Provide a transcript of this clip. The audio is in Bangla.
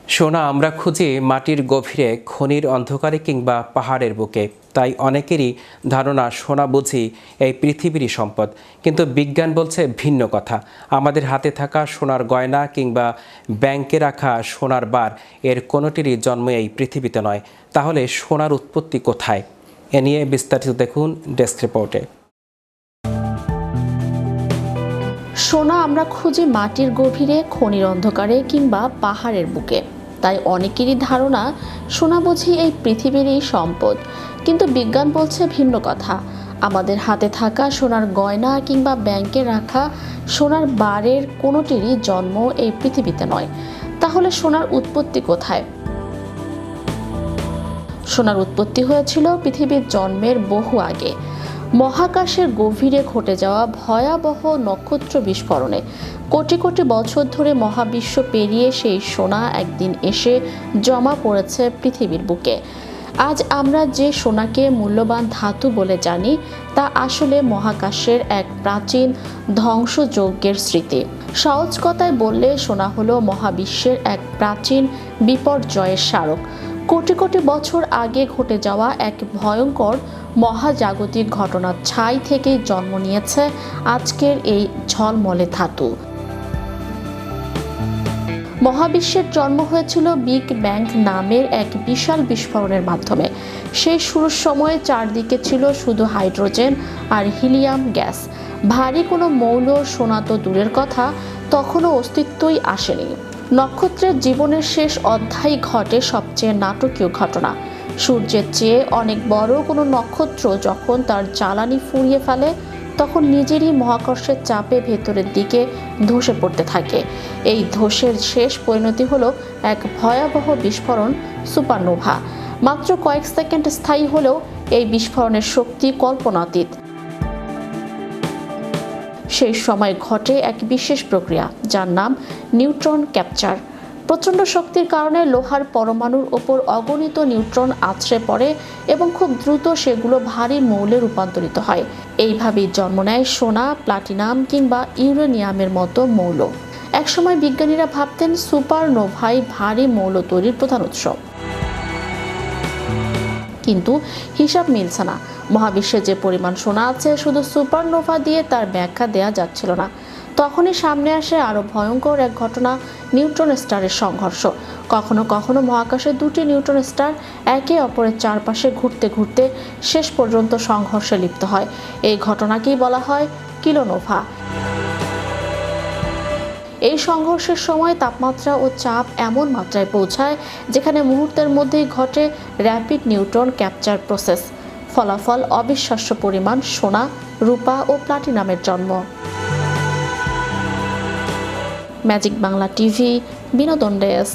সোনা আমরা খুঁজি মাটির গভীরে, খনির অন্ধকারে কিংবা পাহাড়ের বুকে। তাই অনেকেরই ধারণা সোনা বুঝি এই পৃথিবীরই সম্পদ। কিন্তু বিজ্ঞান বলছে ভিন্ন কথা। আমাদের হাতে থাকা সোনার গয়না কিংবা ব্যাংকে রাখা সোনার বার, এর কোনোটিরই জন্ম এই পৃথিবীতে নয়। তাহলে সোনার উৎপত্তি কোথায়? এ নিয়ে বিস্তারিত দেখুন ডেস্ক রিপোর্টে। সোনা আমরা খুঁজি মাটির গভীরে, খনির অন্ধকারে কিংবা পাহাড়ের বুকে। তাই অনেকেরই ধারণা সোনা বুঝি এই পৃথিবীরই সম্পদ। কিন্তু বিজ্ঞান বলছে ভিন্ন কথা। আমাদের হাতে থাকা সোনার গয়না কিংবা ব্যাংকে রাখা সোনার বারের কোনোটিরই জন্ম এই পৃথিবীতে নয়। তাহলে সোনার উৎপত্তি কোথায়? সোনার উৎপত্তি হয়েছিল পৃথিবীর জন্মের বহু আগে, মহাকাশের গভীরে ঘটে যাওয়া ভয়াবহ নক্ষত্র বিস্ফোরণে। কোটি কোটি বছর ধরে মহাবিশ্ব পেরিয়ে সেই সোনা একদিন এসে জমা পড়েছে পৃথিবীর বুকে। আজ আমরা যে সোনাকে মূল্যবান ধাতু বলে জানি, তা আসলে মহাকাশের এক প্রাচীন ধ্বংসযজ্ঞের স্মৃতি। সহজ কথায় বললে সোনা হলো মহাবিশ্বের এক প্রাচীন বিপর্যয়ের স্মারক। কোটি কোটি বছর আগে ঘটে যাওয়া এক ভয়ঙ্কর মহাজাগতিক ঘটনার ছাই থেকেই জন্ম নিয়েছে আজকের এই ঝলমলে ধাতু। মহাবিশ্বের জন্ম হয়েছিল বিগ ব্যাং নামের এক বিশাল বিস্ফোরণের মাধ্যমে। সেই শুরুর সময়ে চারদিকে ছিল শুধু হাইড্রোজেন আর হিলিয়াম গ্যাস। ভারী কোনো মৌল, সোনা তো দূরের কথা, তখনও অস্তিত্বই আসেনি। নক্ষত্রের জীবনের শেষ অধ্যায় ঘটে সবচেয়ে নাটকীয় ঘটনা। সূর্যের চেয়ে অনেক বড় কোনো নক্ষত্র যখন তার জ্বালানি ফুরিয়ে ফেলে, তখন নিজেরই মহাকর্ষের চাপে ভেতরের দিকে ধসে পড়তে থাকে। এই ধসের শেষ পরিণতি হলো এক ভয়াবহ বিস্ফোরণ, সুপারনোভা। মাত্র কয়েক সেকেন্ড স্থায়ী হলেও এই বিস্ফোরণের শক্তি কল্পনাতীত। সেই সময় ঘটে এক বিশেষ প্রক্রিয়া, যার নাম নিউট্রন ক্যাপচার। প্রচণ্ড শক্তির কারণে লোহার পরমাণুর ওপর অগণিত নিউট্রন আছড়ে পড়ে এবং খুব দ্রুত সেগুলো ভারী মৌলে রূপান্তরিত হয়। এইভাবেই জন্ম নেয় সোনা, প্লাটিনাম কিংবা ইউরেনিয়ামের মতো মৌল। একসময় বিজ্ঞানীরা ভাবতেন সুপারনোভাই ভারী মৌল তৈরির প্রধান উৎস। কিন্তু হিসাব মিলছে না। মহাবিশ্বে যে পরিমাণ সোনা আছে, শুধু সুপারনোভা দিয়ে তার ব্যাখ্যা দেয়া যাচ্ছিল না। তখনই সামনে আসে আরো ভয়ঙ্কর এক ঘটনা, নিউট্রন স্টারের সংঘর্ষ। কখনো কখনো মহাকাশে দুটি নিউট্রন স্টার একে অপরের চারপাশে ঘুরতে ঘুরতে শেষ পর্যন্ত সংঘর্ষে লিপ্ত হয়। এই ঘটনাকেই বলা হয় কিলোনোভা। এই সংঘর্ষের সময় তাপমাত্রা ও চাপ এমন মাত্রায় পৌঁছায় যেখানে মুহূর্তের মধ্যেই ঘটে র্যাপিড নিউট্রন ক্যাপচার প্রসেস। ফলাফল অবিশ্বাস্য পরিমাণ সোনা, রূপা ও প্লাটিনামের জন্ম। ম্যাজিক বাংলা টিভি, বিনোদন ডেস্ক।